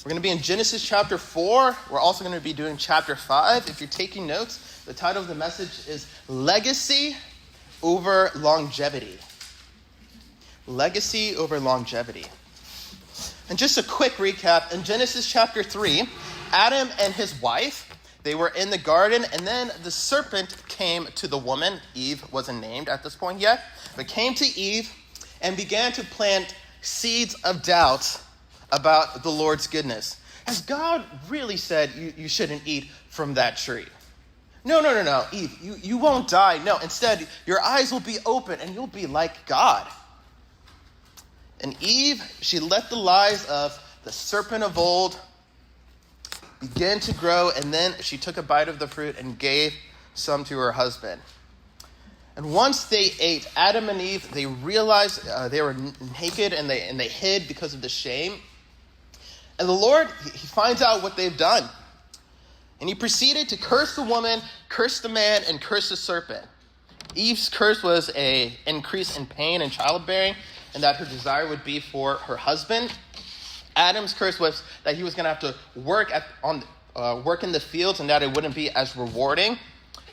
We're going to be in Genesis chapter 4. We're also going to be doing chapter 5. If you're taking notes, the title of the message is Legacy over Longevity. Legacy over longevity. And just a quick recap, in Genesis chapter 3, Adam and his wife, they were in the garden, and then the serpent came to the woman. Eve wasn't named at this point yet, but came to Eve and began to plant seeds of doubt about the Lord's goodness. Has God really said you shouldn't eat from that tree? No, Eve, you won't die. No, instead, your eyes will be open and you'll be like God. And Eve, she let the lies of the serpent of old begin to grow, and then she took a bite of the fruit and gave some to her husband. And once they ate, Adam and Eve, they realized they were naked and they hid because of the shame. And the Lord, he finds out what they've done. And he proceeded to curse the woman, curse the man, and curse the serpent. Eve's curse was an increase in pain and childbearing, and that her desire would be for her husband. Adam's curse was that he was going to have to work in the fields, and that it wouldn't be as rewarding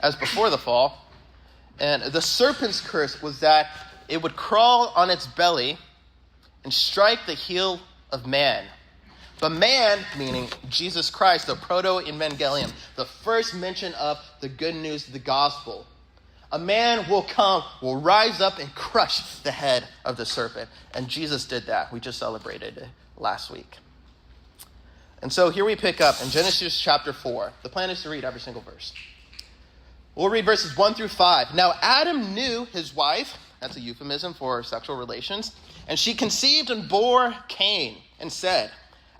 as before the fall. And the serpent's curse was that it would crawl on its belly and strike the heel of man. But man, meaning Jesus Christ, the proto-evangelium, the first mention of the good news, the gospel. A man will come, will rise up and crush the head of the serpent. And Jesus did that. We just celebrated it last week. And so here we pick up in Genesis chapter 4. The plan is to read every single verse. We'll read verses 1 through 5. Now Adam knew his wife, that's a euphemism for sexual relations, and she conceived and bore Cain and said,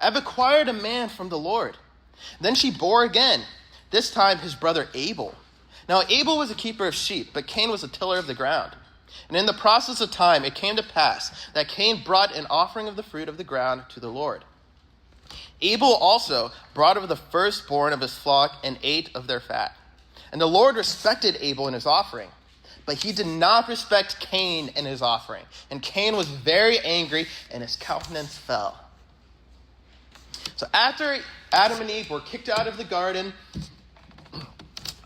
I've acquired a man from the Lord. Then she bore again, this time his brother Abel. Now Abel was a keeper of sheep, but Cain was a tiller of the ground. And in the process of time, it came to pass that Cain brought an offering of the fruit of the ground to the Lord. Abel also brought of the firstborn of his flock and ate of their fat. And the Lord respected Abel in his offering, but he did not respect Cain in his offering. And Cain was very angry, and his countenance fell. So after Adam and Eve were kicked out of the garden,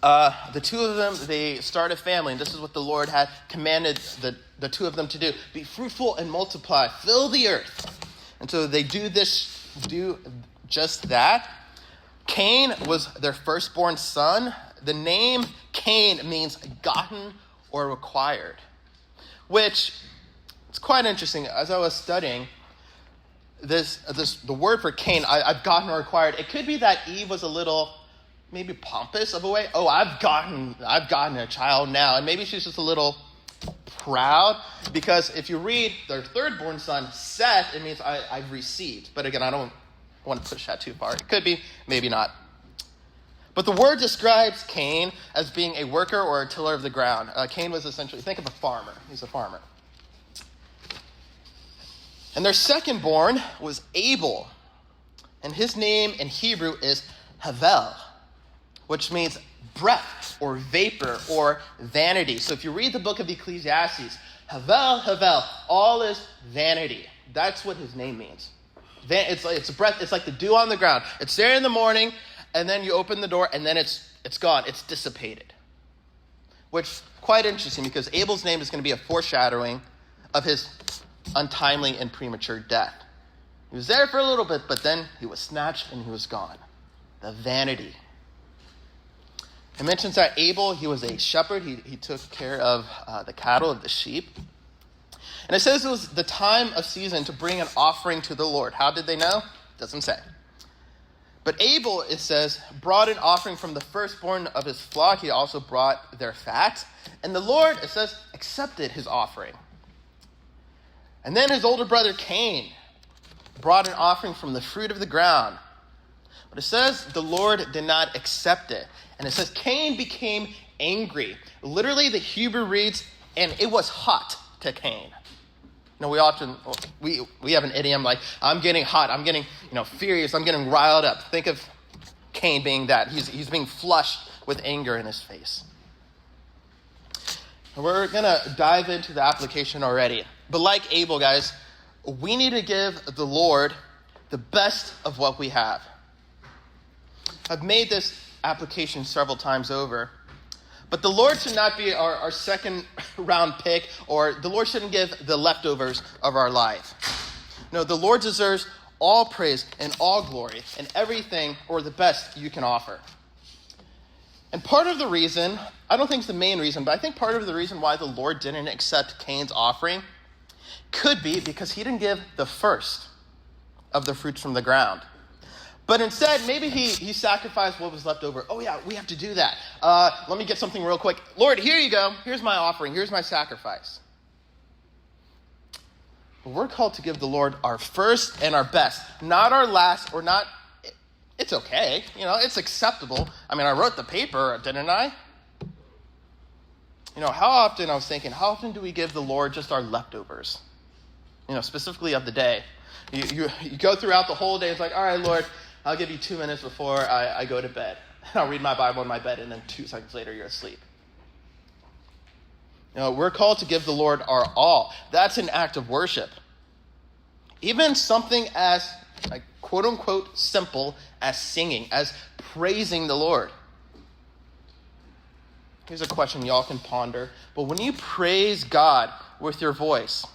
the two of them, they start a family. And this is what the Lord had commanded the two of them to do. Be fruitful and multiply. Fill the earth. And so they do just that. Cain was their firstborn son. The name Cain means gotten or required, which it's quite interesting. As I was studying the word for Cain, I've gotten or acquired. It could be that Eve was a little maybe pompous of a way. Oh, I've gotten a child now. And maybe she's just a little proud, because if you read their third-born son, Seth, it means I've received. But again, I don't want to push that too far. It could be, maybe not. But the word describes Cain as being a worker or a tiller of the ground. Cain was essentially, think of a farmer. He's a farmer. And their second-born was Abel. And his name in Hebrew is Havel, which means breath or vapor or vanity. So if you read the book of Ecclesiastes, Havel, all is vanity. That's what his name means. It's a breath. It's like the dew on the ground. It's there in the morning, and then you open the door, and then it's gone. It's dissipated. Which is quite interesting, because Abel's name is going to be a foreshadowing of his untimely and premature death. He was there for a little bit, but then he was snatched and he was gone. The vanity. It mentions that Abel, he was a shepherd. He took care of the cattle, of the sheep. And it says it was the time of season to bring an offering to the Lord. How did they know? Doesn't say. But Abel, it says, brought an offering from the firstborn of his flock. He also brought their fat. And the Lord, it says, accepted his offering. And then his older brother Cain brought an offering from the fruit of the ground. But it says the Lord did not accept it. And it says Cain became angry. Literally, the Hebrew reads, and it was hot to Cain. You know, we have an idiom like, I'm getting hot, I'm getting furious, I'm getting riled up. Think of Cain being that. He's being flushed with anger in his face. We're going to dive into the application already. But like Abel, guys, we need to give the Lord the best of what we have. I've made this application several times over, but the Lord should not be our second round pick, or the Lord shouldn't give the leftovers of our life. No, the Lord deserves all praise and all glory and everything, or the best you can offer. And part of the reason, I don't think it's the main reason, but I think part of the reason why the Lord didn't accept Cain's offering could be because he didn't give the first of the fruits from the ground. But instead, maybe he sacrificed what was left over. Oh yeah, we have to do that. Let me get something real quick. Lord, here you go. Here's my offering. Here's my sacrifice. But we're called to give the Lord our first and our best, not our last, or not. It's okay. It's acceptable. I mean, I wrote the paper, didn't I? How often do we give the Lord just our leftovers? Specifically of the day. You go throughout the whole day. It's like, all right, Lord, I'll give you 2 minutes before I go to bed. I'll read my Bible in my bed, and then 2 seconds later, you're asleep. We're called to give the Lord our all. That's an act of worship. Even something as, quote unquote, simple as singing, as praising the Lord. Here's a question y'all can ponder. But when you praise God with your voice,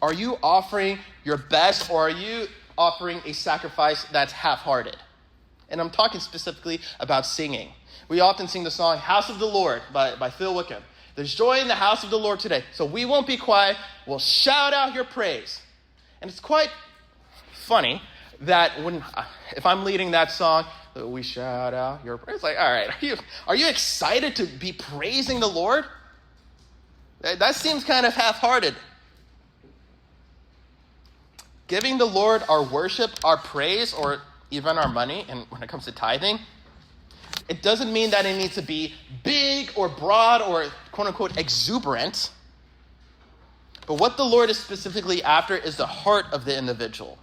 are you offering your best, or are you offering a sacrifice that's half-hearted? And I'm talking specifically about singing. We often sing the song House of the Lord by Phil Wickham. There's joy in the house of the Lord today. So we won't be quiet. We'll shout out your praise. And it's quite funny that if I'm leading that song, we shout out your praise. Like, all right, are you excited to be praising the Lord? That seems kind of half-hearted. Giving the Lord our worship, our praise, or even our money, and when it comes to tithing, it doesn't mean that it needs to be big or broad or quote-unquote exuberant. But what the Lord is specifically after is the heart of the individual.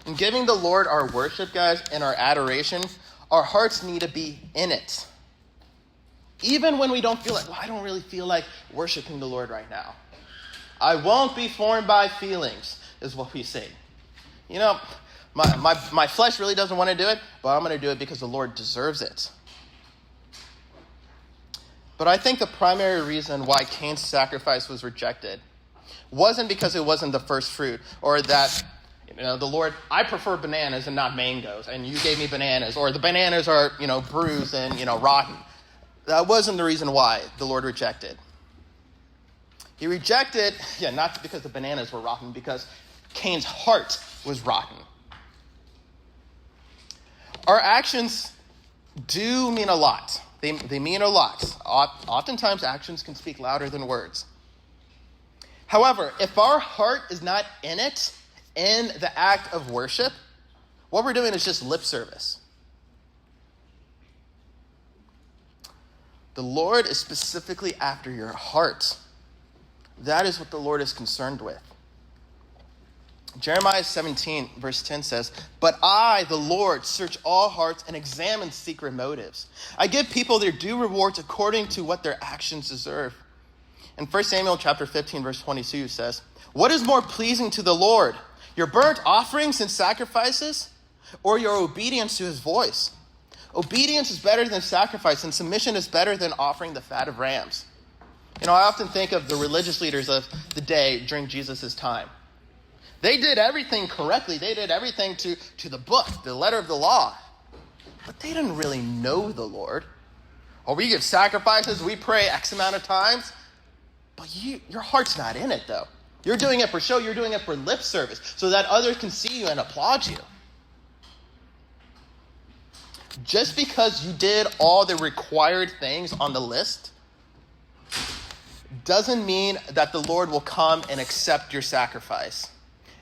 In giving the Lord our worship, guys, and our adoration, our hearts need to be in it. Even when we don't feel like, I don't really feel like worshiping the Lord right now. I won't be formed by feelings, is what we say. My flesh really doesn't want to do it, but I'm going to do it because the Lord deserves it. But I think the primary reason why Cain's sacrifice was rejected wasn't because it wasn't the first fruit, or that, the Lord, I prefer bananas and not mangoes, and you gave me bananas, or the bananas are, bruised and, rotten. That wasn't the reason why the Lord rejected. He rejected, not because the bananas were rotten, because Cain's heart was rotten. Our actions do mean a lot. They mean a lot. Oftentimes, actions can speak louder than words. However, if our heart is not in it, in the act of worship, what we're doing is just lip service. The Lord is specifically after your heart. That is what the Lord is concerned with. Jeremiah 17, verse 10 says, "But I, the Lord, search all hearts and examine secret motives. I give people their due rewards according to what their actions deserve." And 1 Samuel chapter 15, verse 22 says, "What is more pleasing to the Lord, your burnt offerings and sacrifices, or your obedience to his voice? Obedience is better than sacrifice, and submission is better than offering the fat of rams." I often think of the religious leaders of the day during Jesus' time. They did everything correctly. They did everything to the book, the letter of the law. But they didn't really know the Lord. Or we give sacrifices, we pray X amount of times, but your heart's not in it, though. You're doing it for show. You're doing it for lip service so that others can see you and applaud you. Just because you did all the required things on the list doesn't mean that the Lord will come and accept your sacrifice.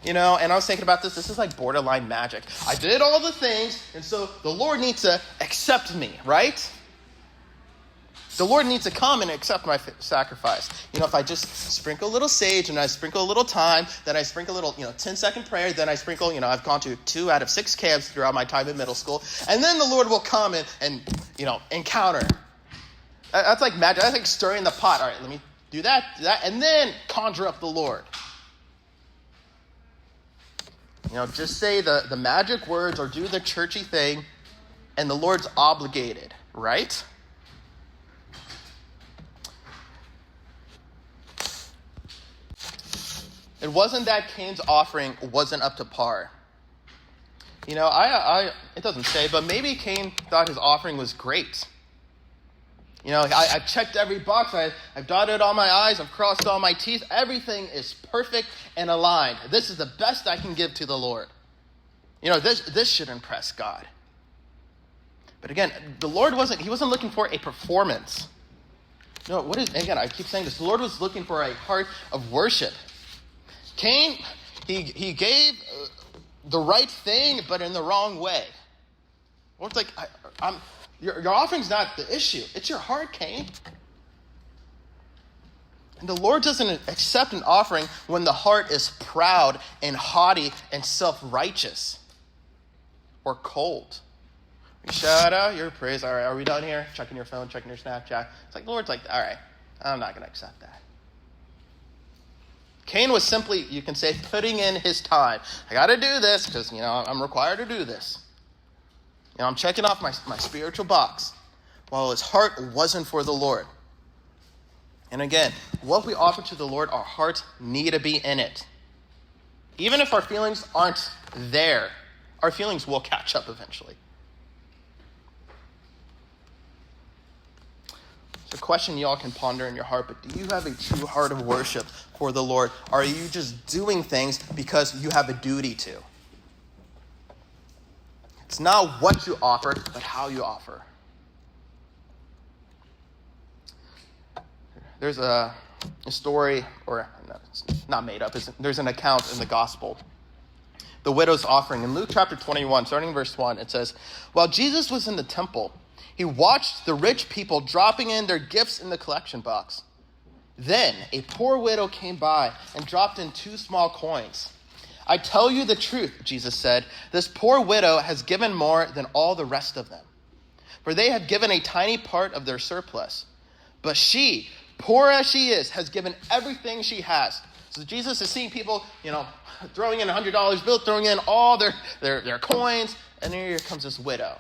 And I was thinking about this. This is like borderline magic. I did all the things, and so the Lord needs to accept me, right? The Lord needs to come and accept my sacrifice. If I just sprinkle a little sage, and I sprinkle a little thyme, then I sprinkle a little, 10-second prayer, then I sprinkle, I've gone to 2 out of 6 camps throughout my time in middle school, and then the Lord will come and encounter. That's like magic. That's like stirring the pot. All right, let me do that, and then conjure up the Lord. Just say the magic words or do the churchy thing, and the Lord's obligated, right? It wasn't that Cain's offering wasn't up to par. It doesn't say, but maybe Cain thought his offering was great. I've checked every box. I've dotted all my I's. I've crossed all my T's. Everything is perfect and aligned. This is the best I can give to the Lord. This should impress God. But again, the Lord wasn't looking for a performance. No, I keep saying this. The Lord was looking for a heart of worship. Cain, he gave the right thing, but in the wrong way. Lord's like, your offering's not the issue. It's your heart, Cain. And the Lord doesn't accept an offering when the heart is proud and haughty and self-righteous or cold. You shout out your praise. All right, are we done here? Checking your phone, checking your Snapchat. It's like the Lord's like, all right, I'm not going to accept that. Cain was simply, you can say, putting in his time. I got to do this because, I'm required to do this. I'm checking off my spiritual box, while his heart wasn't for the Lord. And again, what we offer to the Lord, our hearts need to be in it. Even if our feelings aren't there, our feelings will catch up eventually. It's a question y'all can ponder in your heart, but do you have a true heart of worship for the Lord? Or are you just doing things because you have a duty to? It's not what you offer, but how you offer. There's a story, or no, it's not made up. There's an account in the gospel. The widow's offering. In Luke chapter 21, starting in verse 1, it says, while Jesus was in the temple, he watched the rich people dropping in their gifts in the collection box. Then a poor widow came by and dropped in 2 small coins. I tell you the truth, Jesus said, this poor widow has given more than all the rest of them. For they have given a tiny part of their surplus. But she, poor as she is, has given everything she has. So Jesus is seeing people, throwing in $100 bill, throwing in all their coins. And then here comes this widow.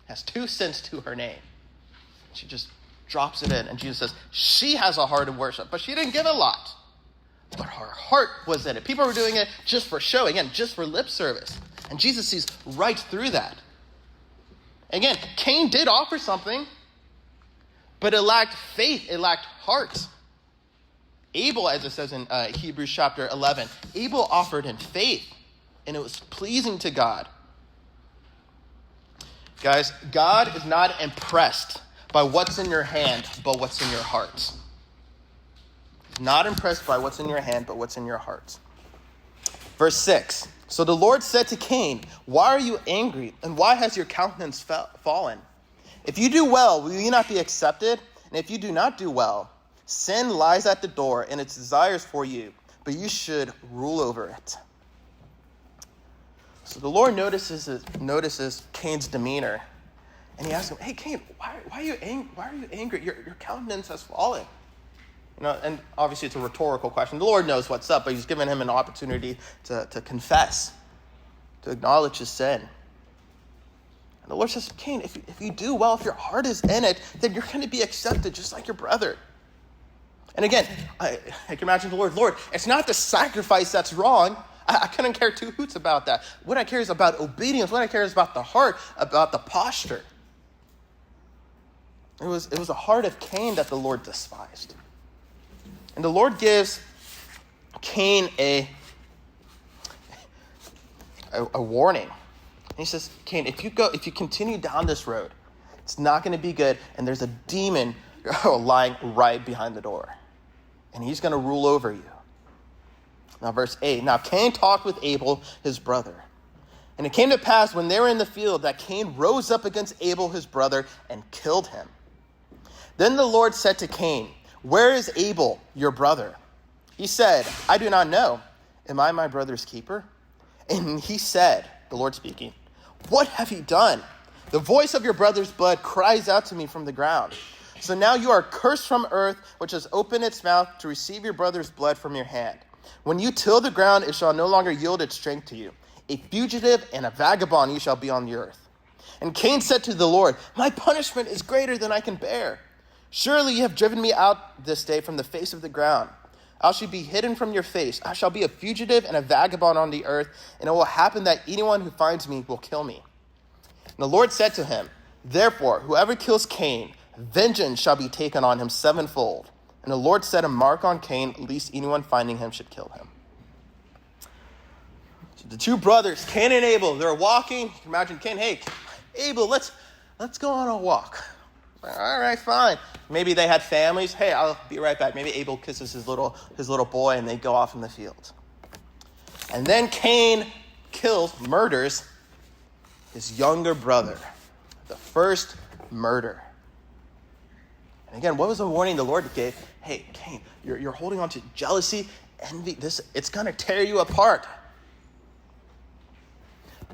Has 2 cents to her name. She just drops it in. And Jesus says, she has a heart of worship. But she didn't give a lot. But her heart was in it. People were doing it just for show. Again, just for lip service. And Jesus sees right through that. Again, Cain did offer something. But it lacked faith. It lacked heart. Abel, as it says in Hebrews chapter 11, Abel offered in faith. And it was pleasing to God. Guys, God is not impressed by what's in your hand, but what's in your heart. He's not impressed by what's in your hand, but what's in your heart. Verse 6. So the Lord said to Cain, why are you angry, and why has your countenance fallen? If you do well, will you not be accepted? And if you do not do well, sin lies at the door, and its desires for you, but you should rule over it. So the Lord notices Cain's demeanor, and he asks him, hey, Cain, why are you angry? Your countenance has fallen. And obviously it's a rhetorical question. The Lord knows what's up, but he's given him an opportunity to confess, to acknowledge his sin. And the Lord says, Cain, if you do well, if your heart is in it, then you're going to be accepted just like your brother. And again, I can imagine the Lord, it's not the sacrifice that's wrong. I couldn't care 2 hoots about that. What I care is about obedience. What I care is about the heart, about the posture. It was a heart of Cain that the Lord despised. And the Lord gives Cain a warning. And he says, Cain, if you continue down this road, it's not going to be good. And there's a demon lying right behind the door. And he's going to rule over you. Now, verse 8. Now, Cain talked with Abel, his brother. And it came to pass when they were in the field that Cain rose up against Abel, his brother, and killed him. Then the Lord said to Cain, where is Abel, your brother? He said, I do not know. Am I my brother's keeper? And he said, the Lord speaking, what have you done? The voice of your brother's blood cries out to me from the ground. So now you are cursed from earth, which has opened its mouth to receive your brother's blood from your hand. When you till the ground, it shall no longer yield its strength to you. A fugitive and a vagabond you shall be on the earth. And Cain said to the Lord, my punishment is greater than I can bear. Surely you have driven me out this day from the face of the ground. I shall be hidden from your face. I shall be a fugitive and a vagabond on the earth, and it will happen that anyone who finds me will kill me. And the Lord said to him, therefore, whoever kills Cain, vengeance shall be taken on him sevenfold. And the Lord set a mark on Cain, lest anyone finding him should kill him. So the two brothers, Cain and Abel, they're walking. You can imagine Cain, hey, Abel, let's go on a walk. All right, fine. Maybe they had families. Hey, I'll be right back. Maybe Abel kisses his little boy, and they go off in the field. And then Cain murders his younger brother. The first murder. And again, what was the warning the Lord gave? Hey, Cain, you're holding on to jealousy, envy. It's going to tear you apart.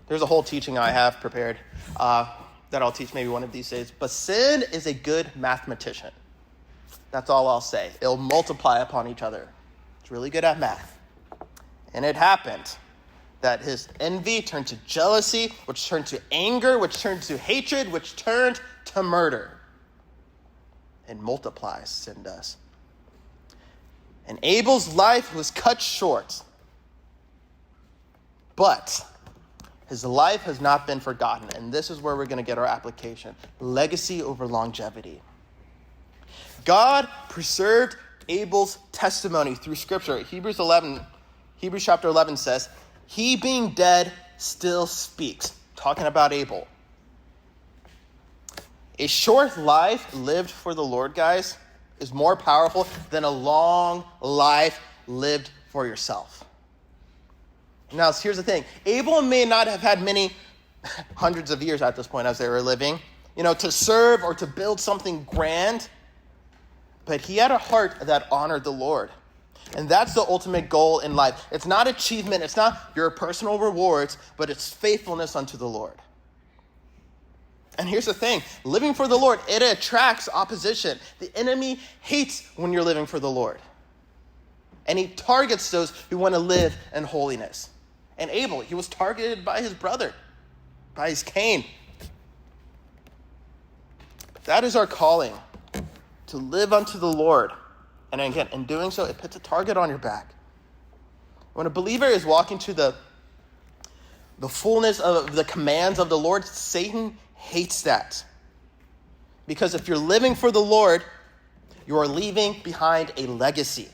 There's a whole teaching I have prepared that I'll teach maybe one of these days. But sin is a good mathematician. That's all I'll say. It'll multiply upon each other. It's really good at math. And it happened that his envy turned to jealousy, which turned to anger, which turned to hatred, which turned to murder. It multiplies, sin does. And Abel's life was cut short. But his life has not been forgotten. And this is where we're going to get our application. Legacy over longevity. God preserved Abel's testimony through Scripture. Hebrews chapter 11 says, he being dead still speaks. Talking about Abel. A short life lived for the Lord, guys, is more powerful than a long life lived for yourself. Now, here's the thing. Abel may not have had many hundreds of years at this point as they were living, to serve or to build something grand. But he had a heart that honored the Lord. And that's the ultimate goal in life. It's not achievement. It's not your personal rewards, but it's faithfulness unto the Lord. And here's the thing. Living for the Lord, it attracts opposition. The enemy hates when you're living for the Lord. And he targets those who want to live in holiness. And Abel, he was targeted by his brother, by his Cain. That is our calling, to live unto the Lord. And again, in doing so, it puts a target on your back. When a believer is walking to the fullness of the commands of the Lord, Satan hates that. Because if you're living for the Lord, you are leaving behind a legacy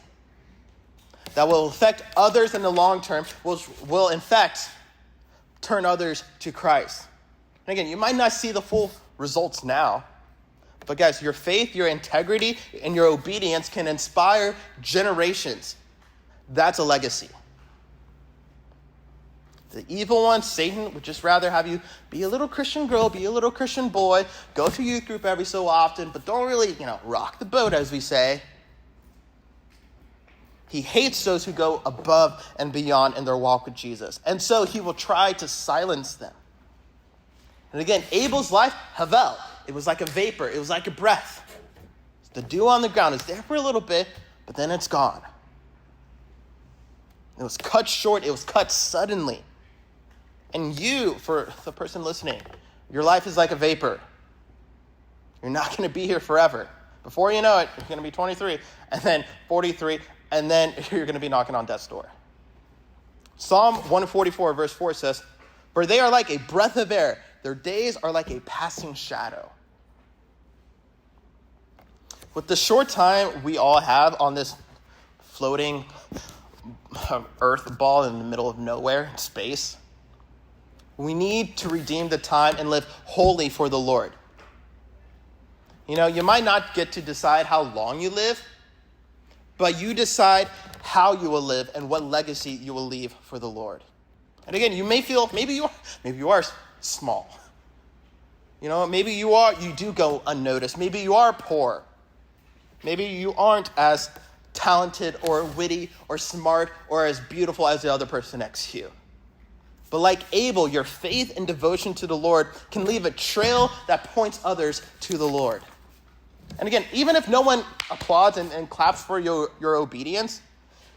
that will affect others in the long term, will in fact turn others to Christ. And again, you might not see the full results now, but guys, your faith, your integrity, and your obedience can inspire generations. That's a legacy. The evil one, Satan, would just rather have you be a little Christian girl, be a little Christian boy, go to youth group every so often, but don't really, rock the boat, as we say. He hates those who go above and beyond in their walk with Jesus. And so he will try to silence them. And again, Abel's life, Havel, it was like a vapor. It was like a breath. The dew on the ground is there for a little bit, but then it's gone. It was cut short. It was cut suddenly. And you, for the person listening, your life is like a vapor. You're not going to be here forever. Before you know it, you're going to be 23, and then 43, and then you're going to be knocking on death's door. Psalm 144, verse 4 says, for they are like a breath of air. Their days are like a passing shadow. With the short time we all have on this floating earth ball in the middle of nowhere, space, we need to redeem the time and live wholly for the Lord. You might not get to decide how long you live, but you decide how you will live and what legacy you will leave for the Lord. And again, you may feel, maybe you are small. Maybe you do go unnoticed. Maybe you are poor. Maybe you aren't as talented or witty or smart or as beautiful as the other person next to you. But like Abel, your faith and devotion to the Lord can leave a trail that points others to the Lord. And again, even if no one applauds and claps for your obedience,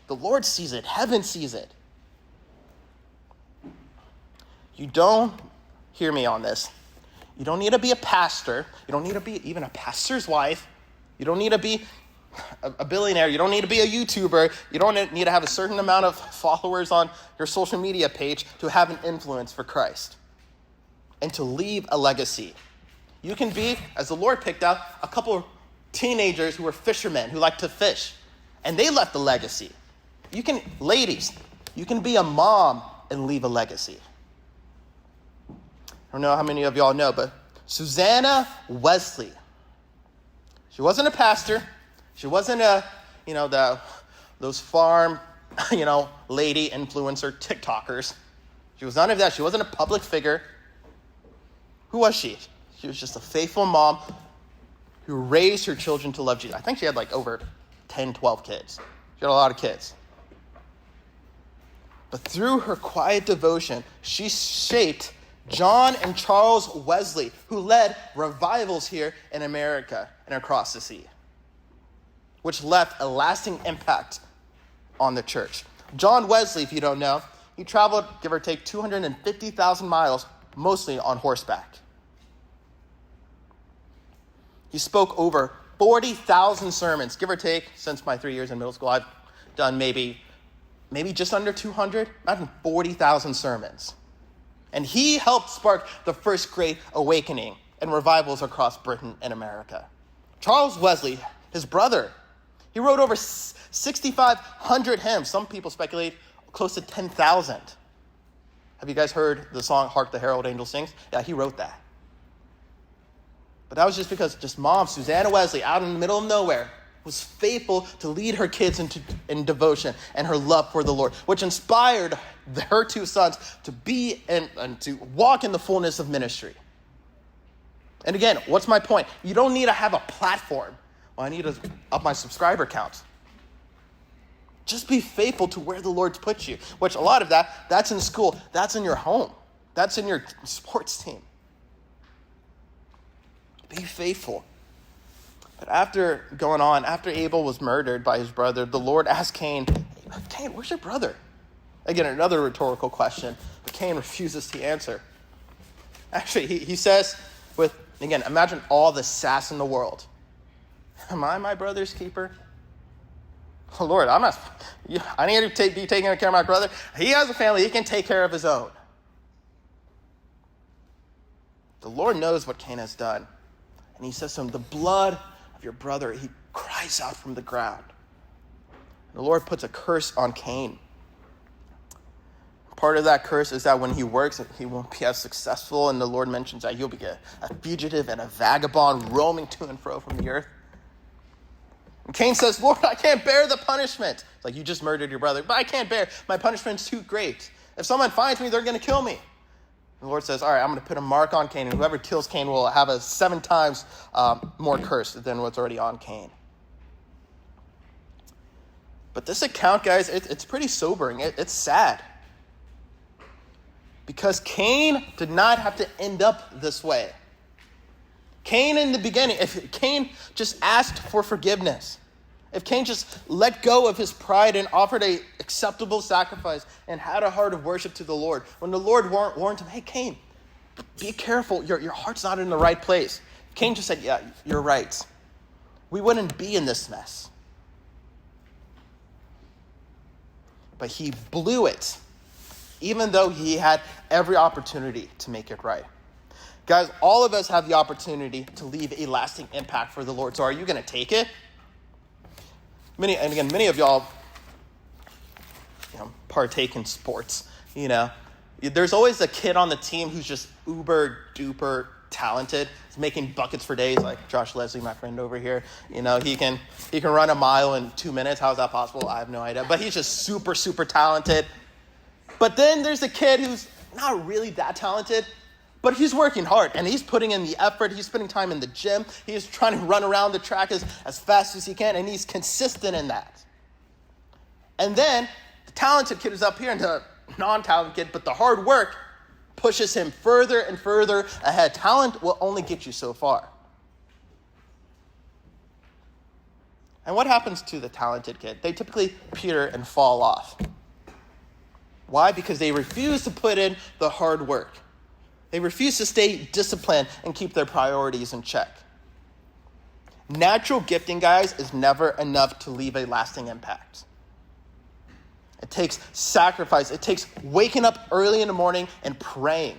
the Lord sees it. Heaven sees it. You don't, hear me on this, you don't need to be a pastor. You don't need to be even a pastor's wife. You don't need to be a billionaire. You don't need to be a YouTuber. You don't need to have a certain amount of followers on your social media page to have an influence for Christ and to leave a legacy. You can be, as the Lord picked out, a couple of teenagers who were fishermen, who liked to fish, and they left a legacy. Ladies, you can be a mom and leave a legacy. I don't know how many of y'all know, but Susanna Wesley, she wasn't a pastor. She wasn't those farm, lady influencer TikTokers. She was none of that. She wasn't a public figure. Who was she? She was just a faithful mom who raised her children to love Jesus. I think she had over 10, 12 kids. She had a lot of kids. But through her quiet devotion, she shaped John and Charles Wesley, who led revivals here in America and across the sea, which left a lasting impact on the church. John Wesley, if you don't know, he traveled, give or take, 250,000 miles, mostly on horseback. He spoke over 40,000 sermons, give or take, since my 3 years in middle school. I've done maybe just under 200, imagine 40,000 sermons. And he helped spark the first great awakening and revivals across Britain and America. Charles Wesley, his brother, he wrote over 6,500 hymns. Some people speculate close to 10,000. Have you guys heard the song, Hark the Herald Angels Sings? Yeah, he wrote that. But that was just because mom, Susanna Wesley, out in the middle of nowhere, was faithful to lead her kids in devotion and her love for the Lord, which inspired her two sons to be and to walk in the fullness of ministry. And again, what's my point? You don't need to have a platform. Well, I need to up my subscriber count. Just be faithful to where the Lord's put you, which a lot of that's in school, that's in your home, that's in your sports team. Be faithful. But after Abel was murdered by his brother, the Lord asked Cain, Cain, where's your brother? Again, another rhetorical question, but Cain refuses to answer. Actually, he says imagine all the sass in the world. Am I my brother's keeper? Oh, Lord, I need to be taking care of my brother. He has a family. He can take care of his own. The Lord knows what Cain has done. And he says to him, the blood of your brother, he cries out from the ground. And the Lord puts a curse on Cain. Part of that curse is that when he works, he won't be as successful. And the Lord mentions that he'll be a fugitive and a vagabond roaming to and fro from the earth. And Cain says, Lord, I can't bear the punishment. It's like, you just murdered your brother, but I can't bear. My punishment's too great. If someone finds me, they're going to kill me. And the Lord says, all right, I'm going to put a mark on Cain, and whoever kills Cain will have a 7 times more curse than what's already on Cain. But this account, guys, it's pretty sobering. It's sad. Because Cain did not have to end up this way. Cain in the beginning, if Cain just asked for forgiveness, if Cain just let go of his pride and offered an acceptable sacrifice and had a heart of worship to the Lord, when the Lord warned him, hey, Cain, be careful, your heart's not in the right place. Cain just said, yeah, you're right. We wouldn't be in this mess. But he blew it, even though he had every opportunity to make it right. Guys, all of us have the opportunity to leave a lasting impact for the Lord. So are you going to take it? Many of y'all, partake in sports. There's always a kid on the team who's just uber duper talented. He's making buckets for days, like Josh Leslie, my friend over here. He can run a mile in 2 minutes. How is that possible? I have no idea. But he's just super, super talented. But then there's a kid who's not really that talented, but he's working hard, and he's putting in the effort. He's spending time in the gym. He's trying to run around the track as fast as he can, and he's consistent in that. And then the talented kid is up here, and the non-talented kid, but the hard work pushes him further and further ahead. Talent will only get you so far. And what happens to the talented kid? They typically peter and fall off. Why? Because they refuse to put in the hard work. They refuse to stay disciplined and keep their priorities in check. Natural gifting, guys, is never enough to leave a lasting impact. It takes sacrifice. It takes waking up early in the morning and praying.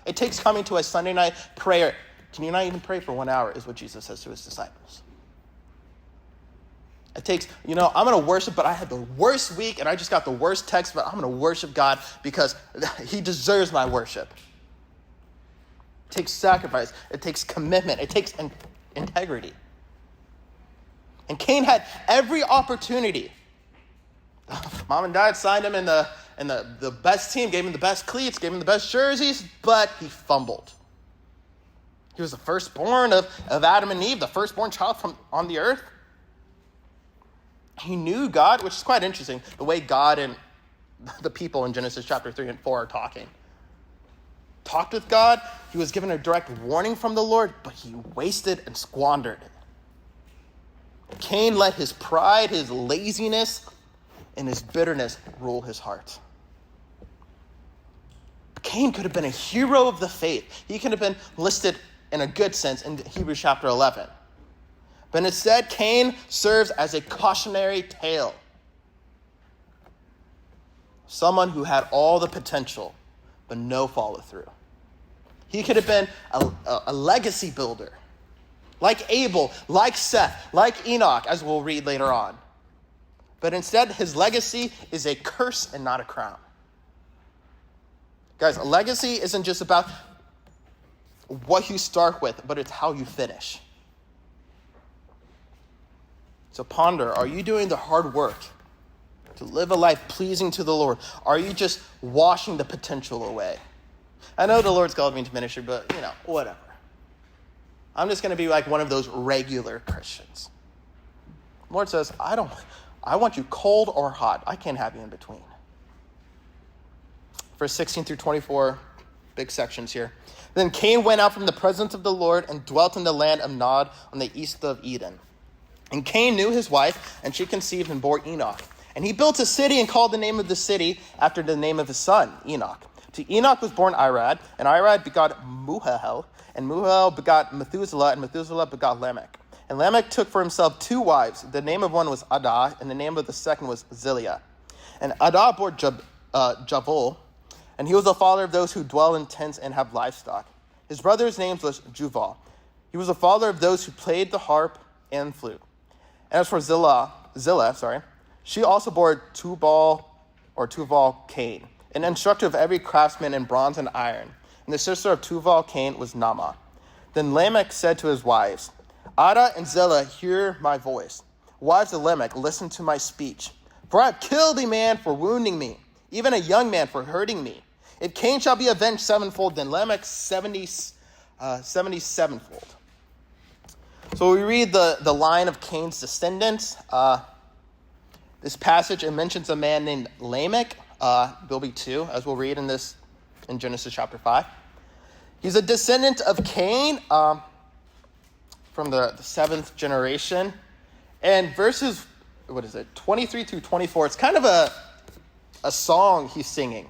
It takes coming to a Sunday night prayer. Can you not even pray for 1 hour, is what Jesus says to his disciples. It takes, I'm going to worship, but I had the worst week and I just got the worst text, but I'm going to worship God because he deserves my worship. It takes sacrifice. It takes commitment. It takes integrity. And Cain had every opportunity. Mom and dad signed him in the best team, gave him the best cleats, gave him the best jerseys, but he fumbled. He was the firstborn of Adam and Eve, the firstborn child on the earth. He knew God, which is quite interesting, the way God and the people in Genesis chapter 3 and 4 are talking. Talked with God. He was given a direct warning from the Lord, but he wasted and squandered it. Cain let his pride, his laziness, and his bitterness rule his heart. Cain could have been a hero of the faith. He could have been listed in a good sense in Hebrews chapter 11. But instead, Cain serves as a cautionary tale. Someone who had all the potential, but no follow through. He could have been a legacy builder, like Abel, like Seth, like Enoch, as we'll read later on. But instead, his legacy is a curse and not a crown. Guys, a legacy isn't just about what you start with, but it's how you finish. So ponder, are you doing the hard work to live a life pleasing to the Lord? Are you just washing the potential away? I know the Lord's called me to ministry, but, whatever. I'm just going to be like one of those regular Christians. The Lord says, I want you cold or hot. I can't have you in between. Verse 16 through 24, big sections here. Then Cain went out from the presence of the Lord and dwelt in the land of Nod on the east of Eden. And Cain knew his wife, and she conceived and bore Enoch. And he built a city and called the name of the city after the name of his son, Enoch. To Enoch was born Irad, and Irad begot Maweu, and Maweu begot Methuselah, and Methuselah begot Lamech. And Lamech took for himself 2 wives. The name of one was Adah, and the name of the second was Zillah. And Adah bore Javel, and he was the father of those who dwell in tents and have livestock. His brother's name was Juval. He was the father of those who played the harp and flute. And as for Zillah, she also bore Tuval Cain, an instructor of every craftsman in bronze and iron. And the sister of Tuval Cain was Naamah. Then Lamech said to his wives, Adah and Zillah, hear my voice. Wives of Lamech, listen to my speech. For I have killed a man for wounding me, even a young man for hurting me. If Cain shall be avenged sevenfold, then Lamech 77-fold. So we read the line of Cain's descendants. This passage, it mentions a man named Lamech. There'll be 2, as we'll read in Genesis chapter 5. He's a descendant of Cain from the 7th generation. And verses, 23 through 24, it's kind of a song he's singing.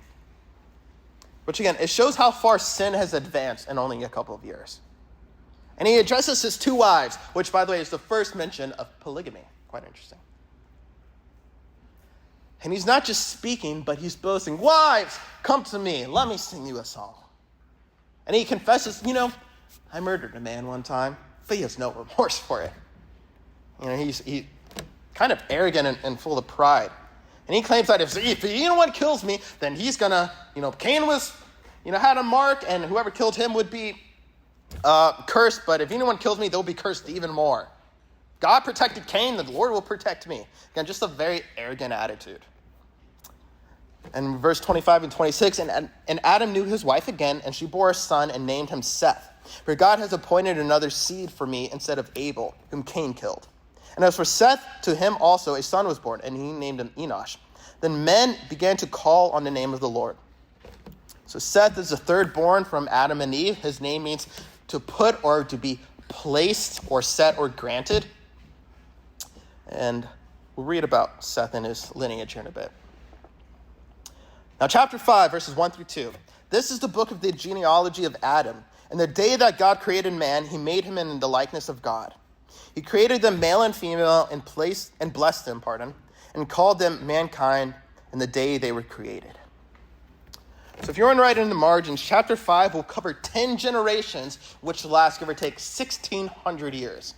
Which again, it shows how far sin has advanced in only a couple of years. And he addresses his 2 wives, which, by the way, is the first mention of polygamy. Quite interesting. And he's not just speaking, but he's boasting, wives, come to me. Let me sing you a song. And he confesses, I murdered a man one time, but he has no remorse for it. He's kind of arrogant and full of pride. And he claims that if anyone kills me, then he's going to, Cain was, had a mark, and whoever killed him would be cursed, but if anyone kills me, they'll be cursed even more. God protected Cain, the Lord will protect me. Again, just a very arrogant attitude. And verse 25 and 26, and Adam knew his wife again, and she bore a son and named him Seth. For God has appointed another seed for me instead of Abel, whom Cain killed. And as for Seth, to him also a son was born, and he named him Enoch. Then men began to call on the name of the Lord. So Seth is the third born from Adam and Eve. His name means to put or to be placed or set or granted. And we'll read about Seth and his lineage here in a bit. Now, chapter 5, verses 1 through 2. This is the book of the genealogy of Adam. And the day that God created man, he made him in the likeness of God. He created them male and female and blessed them, and called them mankind in the day they were created. So if you want to write in the margins, chapter 5 will cover 10 generations, which last, give or take, 1,600 years.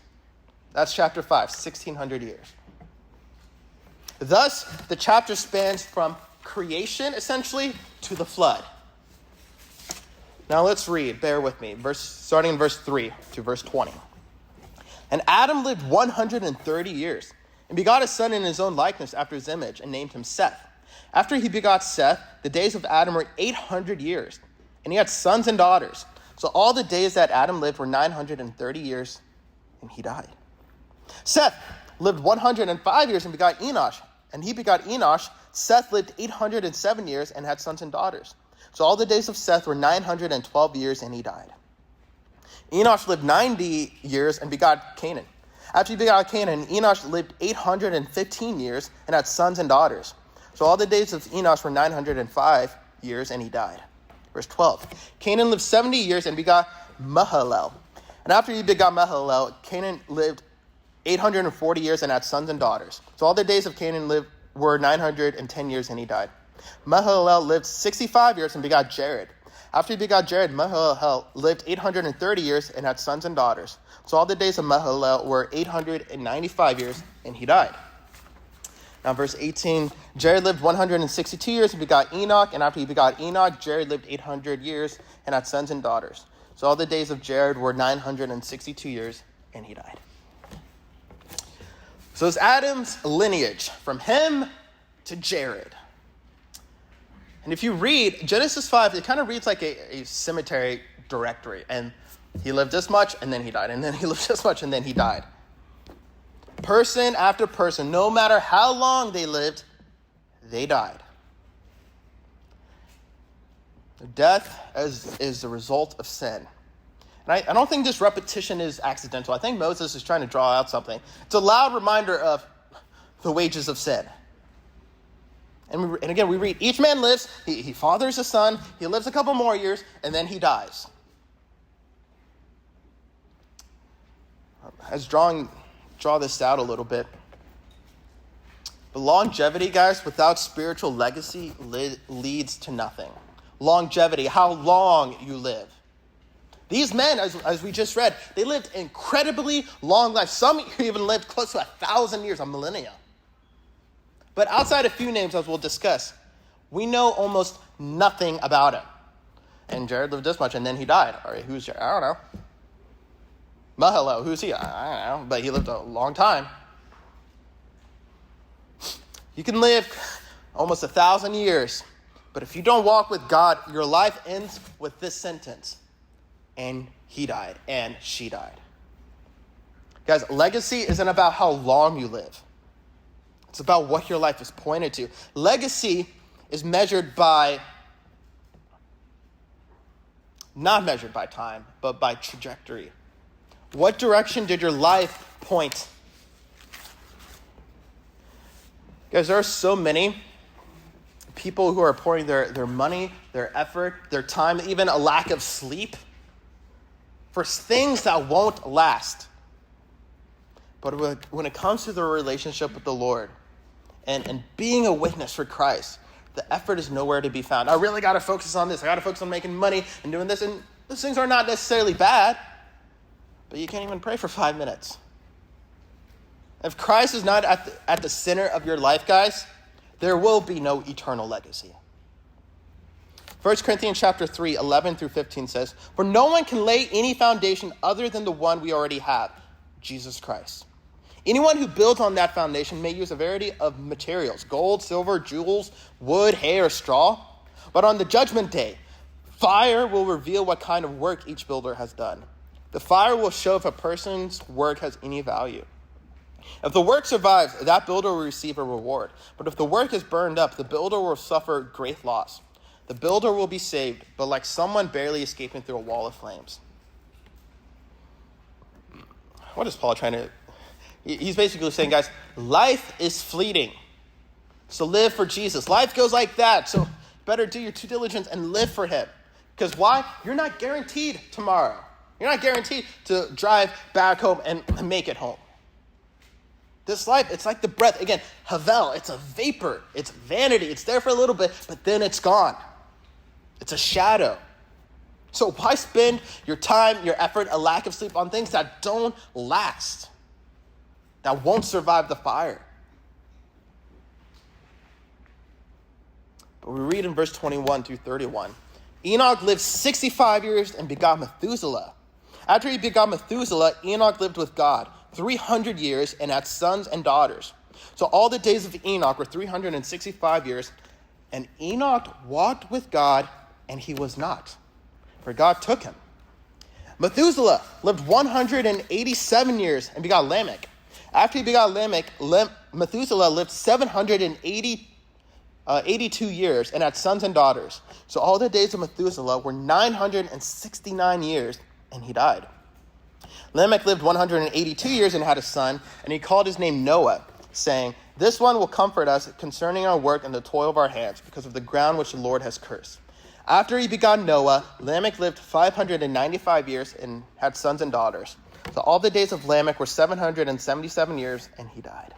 That's chapter 5, 1,600 years. Thus, the chapter spans from creation, essentially, to the flood. Now let's read, bear with me, starting in verse 3 to verse 20. And Adam lived 130 years, and begot a son in his own likeness after his image, and named him Seth. After he begot Seth, the days of Adam were 800 years, and he had sons and daughters. So all the days that Adam lived were 930 years, and he died. Seth lived 105 years and begot Enoch, and he begot Enoch. Seth lived 807 years and had sons and daughters. So all the days of Seth were 912 years, and he died. Enoch lived 90 years and begot Cain. After he begot Cain, Enoch lived 815 years and had sons and daughters. So all the days of Enoch were 905 years, and he died. Verse 12. Canaan lived 70 years and begot Mahalalel. And after he begot Mahalalel, Canaan lived 840 years and had sons and daughters. So all the days of Canaan were 910 years, and he died. Mahalalel lived 65 years and begot Jared. After he begot Jared, Mahalalel lived 830 years and had sons and daughters. So all the days of Mahalalel were 895 years, and he died. Now, verse 18, Jared lived 162 years and begot Enoch. And after he begot Enoch, Jared lived 800 years and had sons and daughters. So all the days of Jared were 962 years, and he died. So it's Adam's lineage, from him to Jared. And if you read Genesis 5, it kind of reads like a cemetery directory. And he lived this much, and then he died. And then he lived this much, and then he died. Person after person, no matter how long they lived, they died. Death is the result of sin. And I don't think this repetition is accidental. I think Moses is trying to draw out something. It's a loud reminder of the wages of sin. And again, we read, each man lives, he fathers a son, he lives a couple more years, and then he dies. As draw this out a little bit. But longevity, guys, without spiritual legacy leads to nothing. Longevity, how long you live. These men, as we just read, they lived incredibly long lives. Some even lived close to 1,000 years, a millennia. But outside a few names, as we'll discuss, we know almost nothing about him. And Jared lived this much, and then he died. All right, who's Jared? I don't know. Mahalalel, who's he? I don't know, but he lived a long time. You can live almost 1,000 years, but if you don't walk with God, your life ends with this sentence. And he died, and she died. Guys, legacy isn't about how long you live. It's about what your life is pointed to. Legacy is measured by, not measured by time, but by trajectory. What direction did your life point? Guys, there are so many people who are pouring their money, their effort, their time, even a lack of sleep for things that won't last. But when it comes to the relationship with the Lord and being a witness for Christ, the effort is nowhere to be found. I really got to focus on this. I got to focus on making money and doing this. And those things are not necessarily bad, but you can't even pray for 5 minutes. If Christ is not at the center of your life, guys, there will be no eternal legacy. 1 Corinthians chapter 3, 11 through 15 says, "For no one can lay any foundation other than the one we already have, Jesus Christ. Anyone who builds on that foundation may use a variety of materials, gold, silver, jewels, wood, hay, or straw. But on the judgment day, fire will reveal what kind of work each builder has done. The fire will show if a person's work has any value. If the work survives, that builder will receive a reward. But if the work is burned up, the builder will suffer great loss. The builder will be saved, but like someone barely escaping through a wall of flames." What is Paul trying to... He's basically saying, guys, life is fleeting. So live for Jesus. Life goes like that. So better do your due diligence and live for him. Because why? You're not guaranteed tomorrow. You're not guaranteed to drive back home and make it home. This life, it's like the breath. Again, havel, it's a vapor. It's vanity. It's there for a little bit, but then it's gone. It's a shadow. So why spend your time, your effort, a lack of sleep on things that don't last, that won't survive the fire? But we read in verse 21 through 31, Enoch lived 65 years and begot Methuselah. After he begot Methuselah, Enoch lived with God 300 years and had sons and daughters. So all the days of Enoch were 365 years, and Enoch walked with God, and he was not, for God took him. Methuselah lived 187 years and begot Lamech. After he begot Lamech, Methuselah lived 782 years and had sons and daughters. So all the days of Methuselah were 969 years, and he died. Lamech lived 182 years and had a son, and he called his name Noah, saying, "This one will comfort us concerning our work and the toil of our hands, because of the ground which the Lord has cursed." After he begot Noah, Lamech lived 595 years and had sons and daughters. So all the days of Lamech were 777 years, and he died.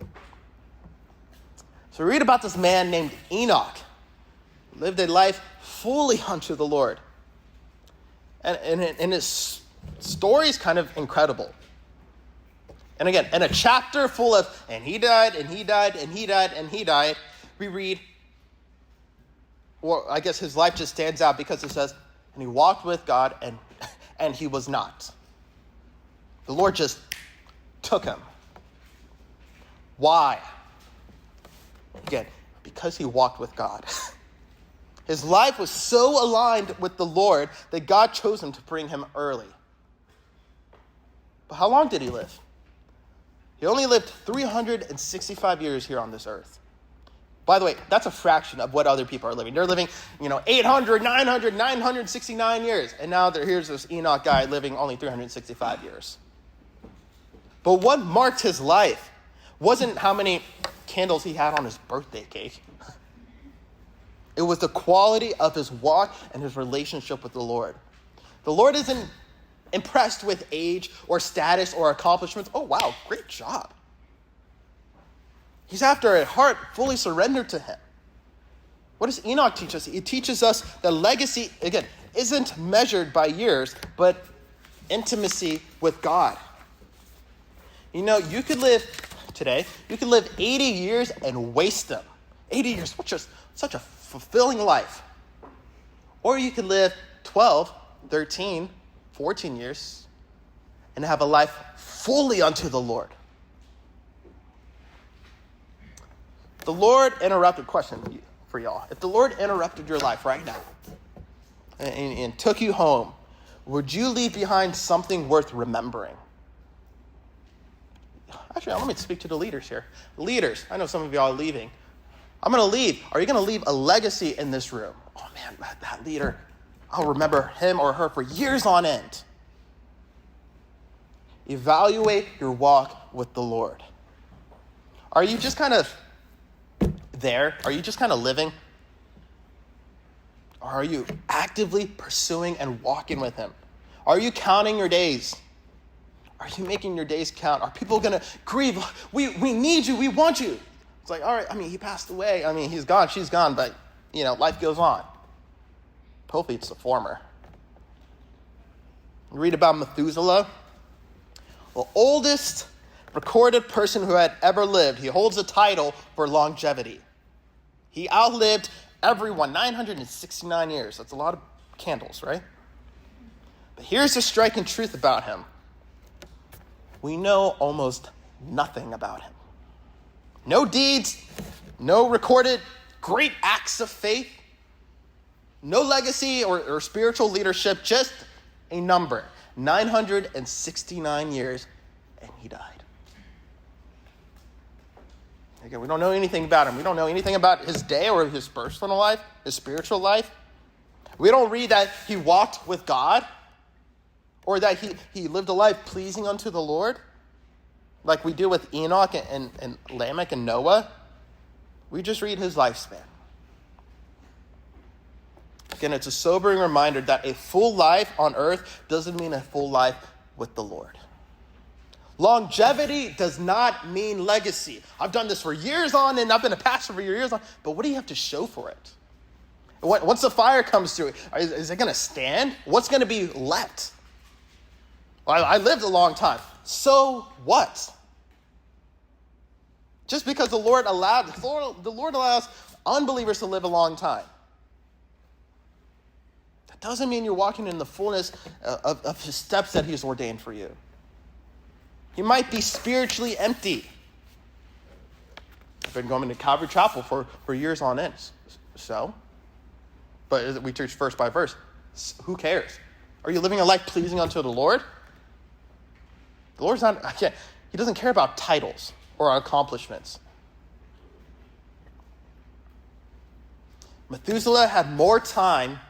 So we read about this man named Enoch, who lived a life fully unto the Lord. And his story is kind of incredible. And again, in a chapter full of, and he died, and he died, and he died, and he died, we read, or I guess his life just stands out because it says, and he walked with God, and he was not. The Lord just took him. Why? Again, because he walked with God. His life was so aligned with the Lord that God chose him to bring him early. But how long did he live? He only lived 365 years here on this earth. By the way, that's a fraction of what other people are living. They're living, 800, 900, 969 years. And now here's this Enoch guy living only 365 years. But what marked his life wasn't how many candles he had on his birthday cake. It was the quality of his walk and his relationship with the Lord. The Lord isn't impressed with age or status or accomplishments. Oh, wow, great job. He's after a heart fully surrendered to him. What does Enoch teach us? It teaches us that legacy, again, isn't measured by years, but intimacy with God. You could live today, you could live 80 years and waste them. 80 years, which is such a fulfilling life. Or you could live 12, 13, 14 years and have a life fully unto the Lord. The Lord interrupted, question for y'all. If the Lord interrupted your life right now and took you home, would you leave behind something worth remembering? Actually, let me speak to the leaders here. Leaders, I know some of y'all are leaving. I'm going to leave. Are you going to leave a legacy in this room? Oh man, that leader, I'll remember him or her for years on end. Evaluate your walk with the Lord. Are you just kind of there? Are you just kind of living? Or are you actively pursuing and walking with him? Are you counting your days? Are you making your days count? Are people going to grieve? We need you. We want you. It's like, all right, he passed away. He's gone. She's gone. But, life goes on. Hopefully it's the former. You read about Methuselah, the oldest recorded person who had ever lived. He holds a title for longevity. He outlived everyone, 969 years. That's a lot of candles, right? But here's the striking truth about him. We know almost nothing about him. No deeds, no recorded great acts of faith, no legacy or spiritual leadership, just a number. 969 years, and he died. Again, we don't know anything about him. We don't know anything about his day or his personal life, his spiritual life. We don't read that he walked with God or that he lived a life pleasing unto the Lord like we do with Enoch and Lamech and Noah. We just read his lifespan. Again, it's a sobering reminder that a full life on earth doesn't mean a full life with the Lord. Longevity does not mean legacy. I've done this for years on, and I've been a pastor for years on, but what do you have to show for it? Once the fire comes through, is it going to stand? What's going to be left? Well, I lived a long time. So what? Just because the Lord allows unbelievers to live a long time, that doesn't mean you're walking in the fullness of his steps that he's ordained for you. You might be spiritually empty. I've been going to Calvary Chapel for years on end. So? But we teach verse by verse. Who cares? Are you living a life pleasing unto the Lord? The Lord's not, he doesn't care about titles or accomplishments. Methuselah had more time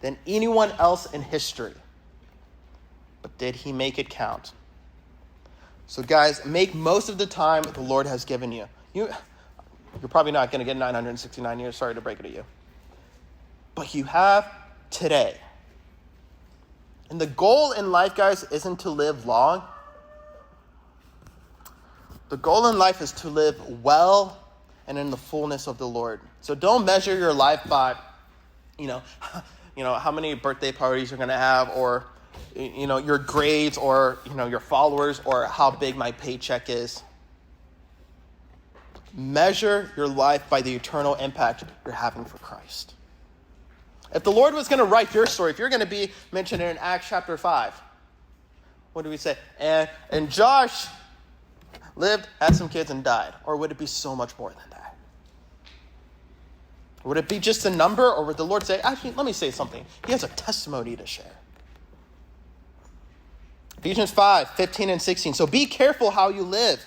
than anyone else in history. But did he make it count? So guys, make most of the time the Lord has given you. You're probably not going to get 969 years. Sorry to break it to you. But you have today. And the goal in life, guys, isn't to live long. The goal in life is to live well and in the fullness of the Lord. So don't measure your life by, how many birthday parties you're going to have, or your grades, or your followers, or how big my paycheck is. Measure your life by the eternal impact you're having for Christ. If the Lord was going to write your story, if you're going to be mentioned in Acts chapter 5, what do we say? And Josh lived, had some kids, and died. Or would it be so much more than that? Would it be just a number, or would the Lord say, actually, let me say something. He has a testimony to share. Ephesians 5, 15 and 16. So be careful how you live.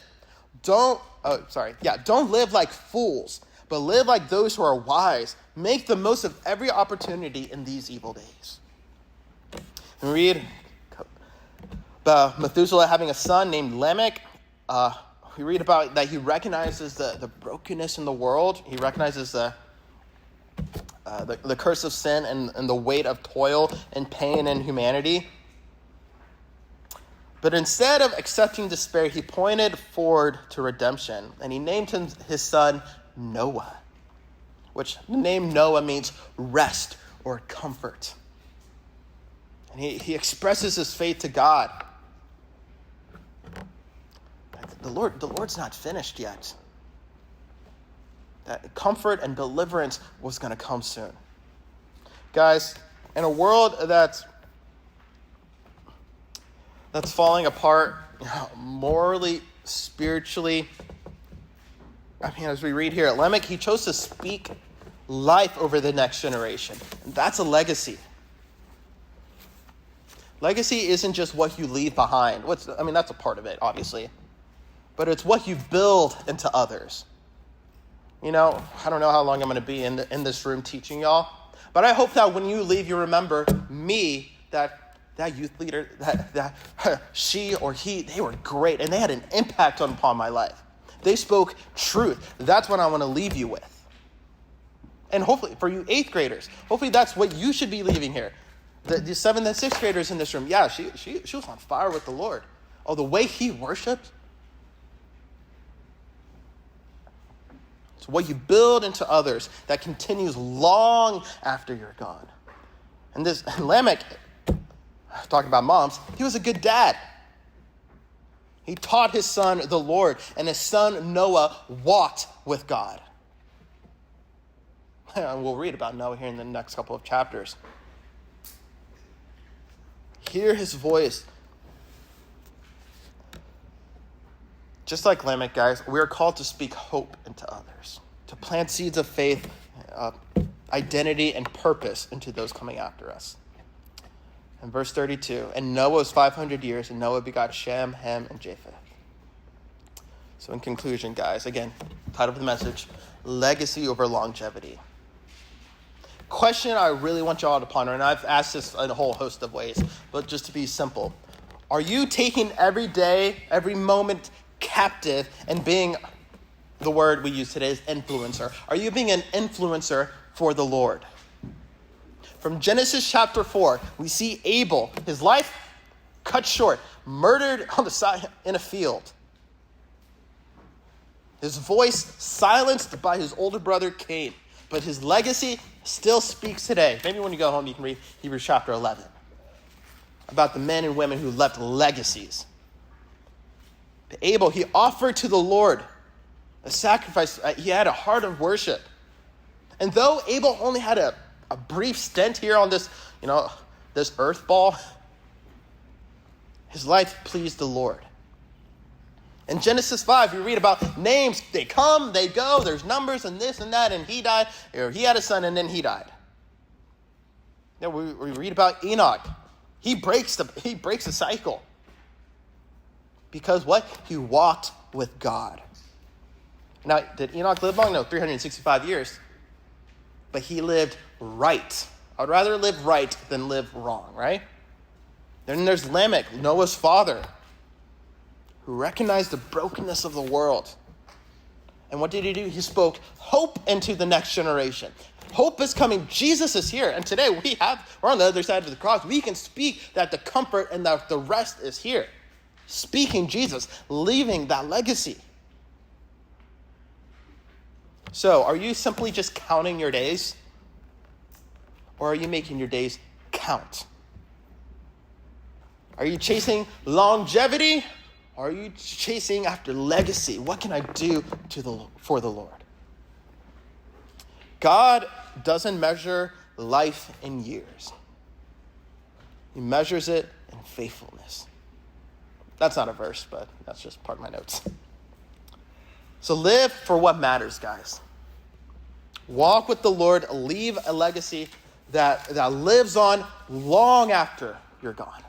Don't live like fools, but live like those who are wise. Make the most of every opportunity in these evil days. And read about Methuselah having a son named Lamech. We read about that he recognizes the brokenness in the world. He recognizes the curse of sin and the weight of toil and pain in humanity. But instead of accepting despair, he pointed forward to redemption, and he named his son Noah, which the name Noah means rest or comfort. And he expresses his faith to God. The Lord's not finished yet. That comfort and deliverance was going to come soon. Guys, in a world that's falling apart morally, spiritually, as we read here at Lamech, he chose to speak life over the next generation. And that's a legacy. Legacy isn't just what you leave behind. That's a part of it, obviously. But it's what you build into others. I don't know how long I'm going to be in this room teaching y'all. But I hope that when you leave, you remember me, that youth leader, that she or he, they were great. And they had an impact upon my life. They spoke truth. That's what I want to leave you with. And hopefully, for you 8th graders, hopefully that's what you should be leaving here. The 7th and 6th graders in this room, yeah, she was on fire with the Lord. Oh, the way he worshiped. It's what you build into others that continues long after you're gone. And Lamech, talking about moms, he was a good dad. He taught his son the Lord, and his son Noah walked with God. And we'll read about Noah here in the next couple of chapters. Hear his voice. Just like Lamech, guys, we are called to speak hope into others, to plant seeds of faith, identity, and purpose into those coming after us. In verse 32, and Noah was 500 years, and Noah begot Shem, Ham, and Japheth. So in conclusion, guys, again, title of the message, legacy over longevity. Question I really want y'all to ponder, and I've asked this in a whole host of ways, but just to be simple. Are you taking every day, every moment captive and being, the word we use today is influencer. Are you being an influencer for the Lord? From Genesis chapter 4, we see Abel, his life cut short, murdered on the side in a field. His voice silenced by his older brother Cain, but his legacy still speaks today. Maybe when you go home you can read Hebrews chapter 11 about the men and women who left legacies. Abel, he offered to the Lord a sacrifice. He had a heart of worship. And though Abel only had a brief stint here on this, this earth ball, his life pleased the Lord. In Genesis 5, you read about names. They come, they go. There's numbers and this and that. And he died, or he had a son and then he died. We read about Enoch. He breaks the cycle. Because what? He walked with God. Now, did Enoch live long? No, 365 years. But he lived right. I would rather live right than live wrong, right? Then there's Lamech, Noah's father, who recognized the brokenness of the world. And what did he do? He spoke hope into the next generation. Hope is coming. Jesus is here. And today we're on the other side of the cross. We can speak that the comfort and that the rest is here. Speaking Jesus, leaving that legacy. So, are you simply just counting your days? Or are you making your days count? Are you chasing longevity? Or are you chasing after legacy? What can I do for the Lord? God doesn't measure life in years. He measures it in faithfulness. That's not a verse, but that's just part of my notes. So live for what matters, guys. Walk with the Lord. Leave a legacy that lives on long after you're gone.